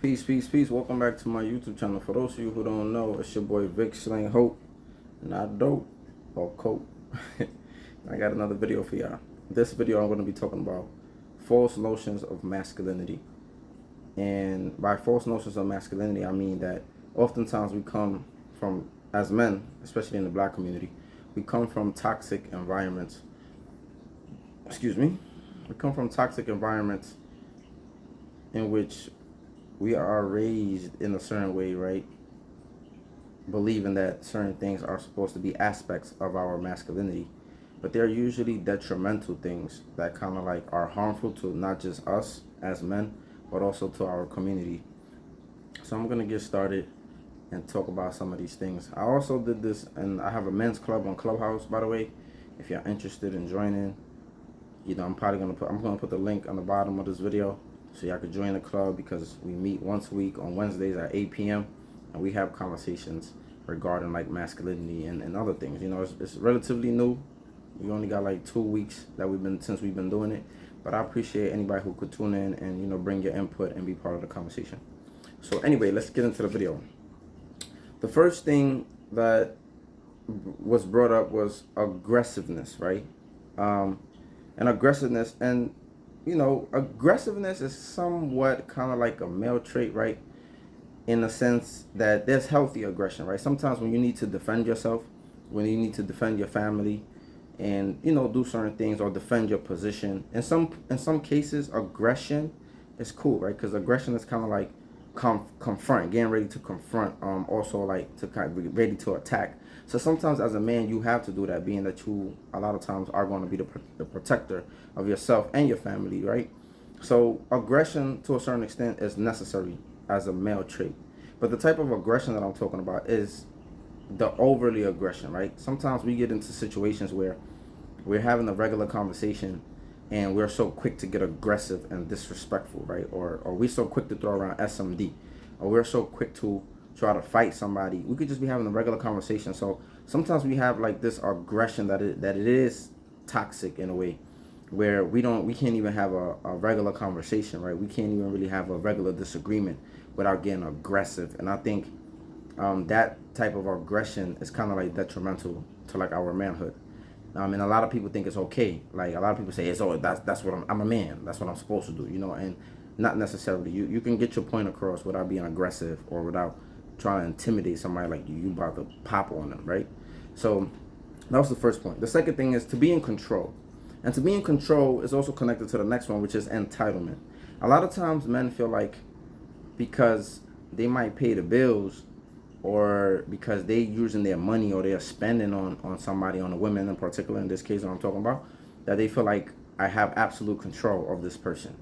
Peace, peace, peace. Welcome back to my YouTube channel. For those of you who don't know, it's your boy Vic Sling Hope, not dope or cope. I got another video for y'all. This video I'm going to be talking about false notions of masculinity. And by false notions of masculinity, I mean that oftentimes we come from, as men, especially in the black community, we come from toxic environments. Excuse me. We come from toxic environments in which we are raised in a certain way, right? Believing that certain things are supposed to be aspects of our masculinity, but they're usually detrimental things that kind of like are harmful to not just us as men, but also to our community. So I'm gonna get started and talk about some of these things. I also did this, and I have a men's club on Clubhouse, by the way. If you're interested in joining, I'm gonna put the link on the bottom of this video, so y'all could join the club, because we meet once a week on Wednesdays at 8 p.m. and we have conversations regarding like masculinity and other things. It's relatively new. We only got like 2 weeks that since we've been doing it, but I appreciate anybody who could tune in and bring your input and be part of the conversation. So anyway, let's get into the video. The first thing that was brought up was aggressiveness, right? And aggressiveness, and aggressiveness is somewhat kind of like a male trait, right? In the sense that there's healthy aggression, right? Sometimes when you need to defend yourself, when you need to defend your family, and do certain things or defend your position. In some cases, aggression is cool, right? Because aggression is kind of like confront, getting ready to confront. Also like to kind of be ready to attack. So sometimes as a man, you have to do that, being that you a lot of times are going to be the protector of yourself and your family, right? So aggression to a certain extent is necessary as a male trait. But the type of aggression that I'm talking about is the overly aggression, right? Sometimes we get into situations where we're having a regular conversation and we're so quick to get aggressive and disrespectful, right? Or we're so quick to throw around SMD, or we're so quick to try to fight somebody. We could just be having a regular conversation. So sometimes we have like this aggression that it is toxic in a way, where we can't even have a regular conversation, right? We can't even really have a regular disagreement without getting aggressive. And I think that type of aggression is kind of like detrimental to like our manhood. And a lot of people think it's okay. Like a lot of people say, that's what I'm a man. That's what I'm supposed to do, and not necessarily. You can get your point across without being aggressive or without trying to intimidate somebody like you about to pop on them, right? So that was the first point. The second thing is to be in control. And to be in control is also connected to the next one, which is entitlement. A lot of times men feel like because they might pay the bills, or because they using their money or they're spending on somebody, on a woman in particular, in this case that I'm talking about, that they feel like I have absolute control of this person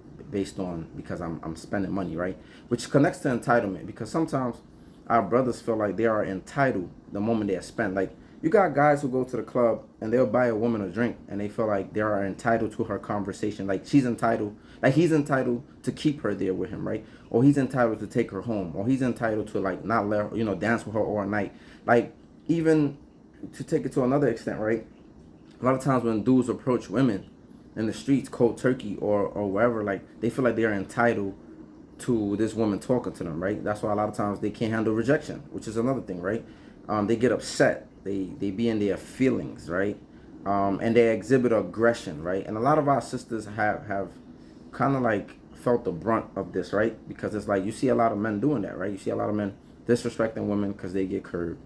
because I'm spending money, right? Which connects to entitlement, because sometimes our brothers feel like they are entitled the moment they spend. Like you got guys who go to the club and they'll buy a woman a drink and they feel like they are entitled to her conversation. Like he's entitled to keep her there with him, right? Or he's entitled to take her home, or he's entitled to like not let her, dance with her all night. Like even to take it to another extent, right? A lot of times when dudes approach women in the streets, cold turkey or wherever, like they feel like they're entitled to this woman talking to them, right? That's why a lot of times they can't handle rejection, which is another thing, right? They get upset. They be in their feelings, right? And they exhibit aggression, right? And a lot of our sisters have kind of like felt the brunt of this, right? Because it's like you see a lot of men doing that, right? You see a lot of men disrespecting women because they get curved.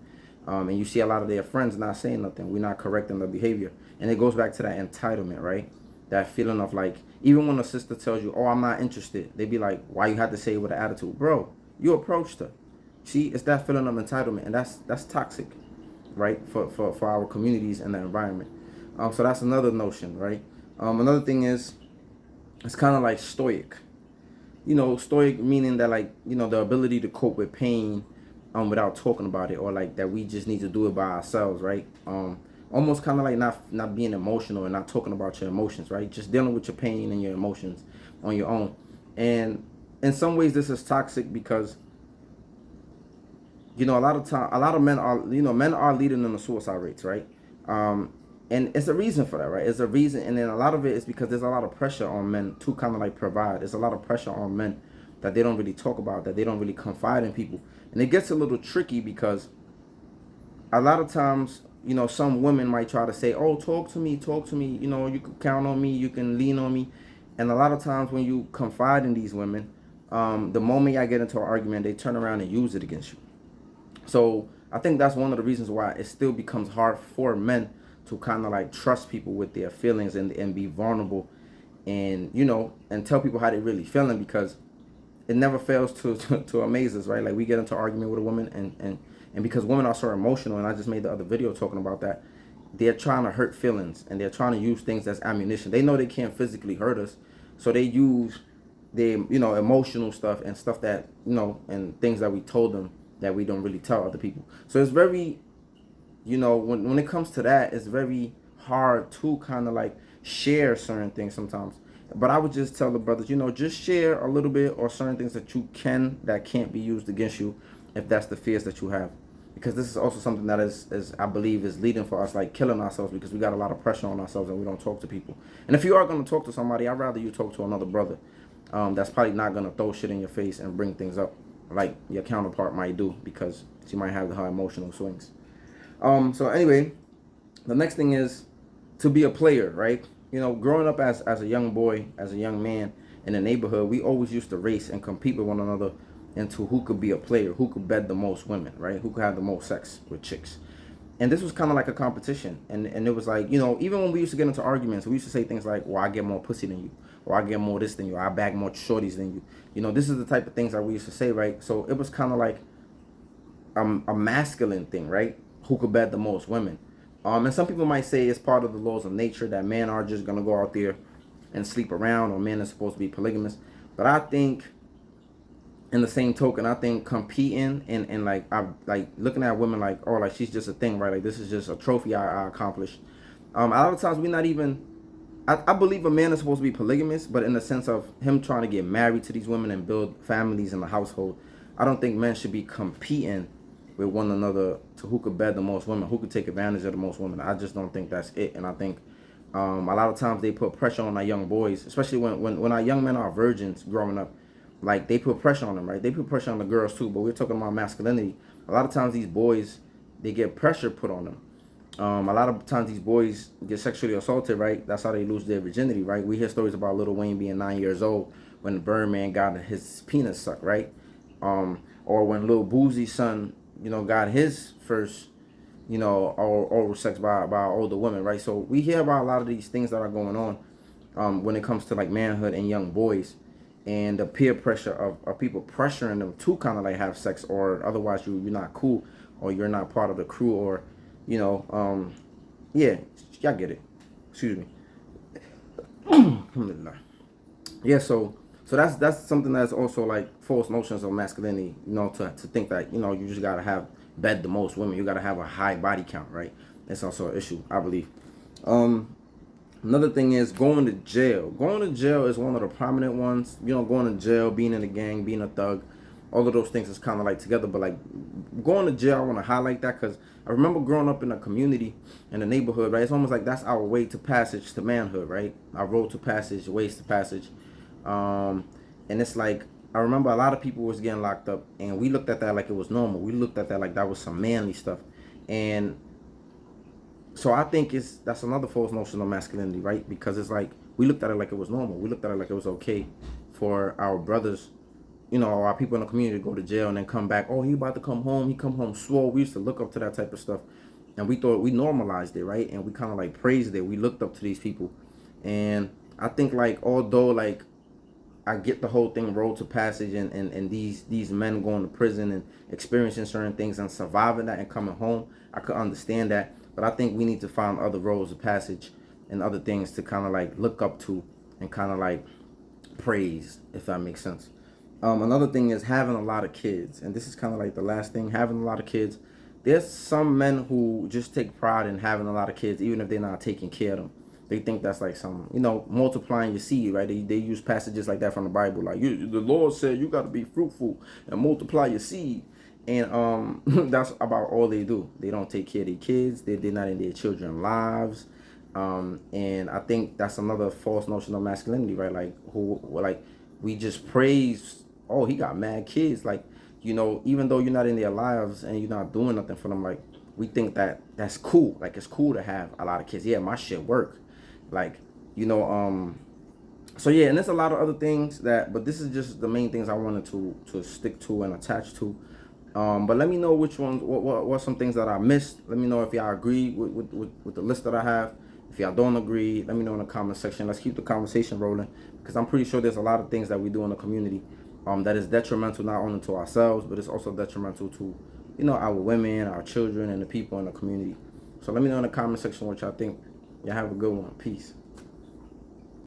And you see a lot of their friends not saying nothing. We're not correcting their behavior. And it goes back to that entitlement, right? That feeling of like, even when a sister tells you, oh, I'm not interested, they be like, why you have to say it with an attitude? Bro, you approached her. See, it's that feeling of entitlement, and that's toxic, right? For our communities and the environment. So that's another notion, right? Another thing is, it's kind of like Stoic. Stoic meaning that like, the ability to cope with pain without talking about it, or like that we just need to do it by ourselves, right? Almost kind of like not being emotional and not talking about your emotions, right? Just dealing with your pain and your emotions on your own. And in some ways this is toxic because a lot of men are leading in the suicide rates, right? And it's a reason for that, right? It's a reason, and then a lot of it is because there's a lot of pressure on men to kind of like provide. There's a lot of pressure on men that they don't really talk about, that they don't really confide in people. And it gets a little tricky because a lot of times, some women might try to say, oh, talk to me, you can count on me, you can lean on me. And a lot of times when you confide in these women, the moment y'all get into an argument, they turn around and use it against you. So I think that's one of the reasons why it still becomes hard for men to kind of like trust people with their feelings and be vulnerable and, and tell people how they really feeling, because it never fails to amaze us, right? Like we get into an argument with a woman and because women are so emotional, and I just made the other video talking about that, they're trying to hurt feelings and they're trying to use things as ammunition. They know they can't physically hurt us, so they use their, emotional stuff and stuff that, and things that we told them that we don't really tell other people. So it's very, when it comes to that, it's very hard to kind of like share certain things sometimes. But I would just tell the brothers, just share a little bit or certain things that can't be used against you if that's the fears that you have. Because this is also something that is I believe is leading for us, like killing ourselves, because we got a lot of pressure on ourselves and we don't talk to people. And if you are going to talk to somebody, I'd rather you talk to another brother that's probably not going to throw shit in your face and bring things up like your counterpart might do, because she might have her emotional swings. So anyway, the next thing is to be a player, right? Growing up as a young boy, as a young man in the neighborhood, we always used to race and compete with one another into who could be a player, who could bed the most women, right? Who could have the most sex with chicks. And this was kind of like a competition. And it was like, even when we used to get into arguments, we used to say things like, well, I get more pussy than you, or I get more this than you, or I bag more shorties than you. This is the type of things that we used to say, right? So it was kind of like a masculine thing, right? Who could bed the most women. And some people might say it's part of the laws of nature that men are just going to go out there and sleep around, or men are supposed to be polygamous. But I think, in the same token, I think competing and like looking at women like, oh, like she's just a thing, right? Like this is just a trophy I accomplished. A lot of times we're not even, I believe a man is supposed to be polygamous, but in the sense of him trying to get married to these women and build families in the household, I don't think men should be competing with one another to who could bed the most women, who could take advantage of the most women. I just don't think that's it. And I think a lot of times they put pressure on our young boys, especially when our young men are virgins growing up. Like they put pressure on them, right? They put pressure on the girls too, but we're talking about masculinity. A lot of times these boys, they get pressure put on them. A lot of times these boys get sexually assaulted, right? That's how they lose their virginity, right? We hear stories about Lil Wayne being 9 years old when the Birdman got his penis sucked, right? Or when Lil Boosie's son, got his first, oral sex by an older woman, right? So we hear about a lot of these things that are going on when it comes to like manhood and young boys, and the peer pressure of people pressuring them to kind of like have sex, or otherwise you're not cool, or you're not part of the crew, or yeah, y'all get it. Excuse me. Yeah, so that's something that's also like false notions of masculinity, to think that, you just gotta have bed the most women, you gotta have a high body count, right? That's also an issue, I believe. Another thing is going to jail. Going to jail is one of the prominent ones. Going to jail, being in a gang, being a thug, all of those things is kind of like together. But like going to jail, I want to highlight that because I remember growing up in a community, in a neighborhood, right? It's almost like that's our way to passage to manhood, right? Our road to passage, ways to passage. And it's like, I remember a lot of people was getting locked up, and we looked at that like it was normal. We looked at that like that was some manly stuff. And so I think that's another false notion of masculinity, right? Because it's like we looked at it like it was normal. We looked at it like it was okay for our brothers, or our people in the community to go to jail and then come back. Oh, he about to come home. He come home swole. We used to look up to that type of stuff, and we thought we normalized it, right? And we kind of like praised it. We looked up to these people, and I think like although like I get the whole thing road to passage and these men going to prison and experiencing certain things and surviving that and coming home, I could understand that. But I think we need to find other roads of passage and other things to kind of like look up to and kind of like praise, if that makes sense. Another thing is having a lot of kids. And this is kind of like the last thing, having a lot of kids. There's some men who just take pride in having a lot of kids, even if they're not taking care of them. They think that's like some, multiplying your seed, right? They use passages like that from the Bible. Like, the Lord said you got to be fruitful and multiply your seed. And that's about all they do. They don't take care of their kids. They're not in their children's lives. And I think that's another false notion of masculinity, right? Like we just praise oh, he got mad kids. Like, even though you're not in their lives and you're not doing nothing for them, like, we think that that's cool. Like, it's cool to have a lot of kids. Yeah, my shit work. Like, so yeah, and there's a lot of other things but this is just the main things I wanted to stick to and attach to. But let me know which ones, what some things that I missed. Let me know if y'all agree with the list that I have. If y'all don't agree, let me know in the comment section. Let's keep the conversation rolling, because I'm pretty sure there's a lot of things that we do in the community that is detrimental not only to ourselves, but it's also detrimental to, our women, our children, and the people in the community. So let me know in the comment section what y'all think. Y'all have a good one. Peace.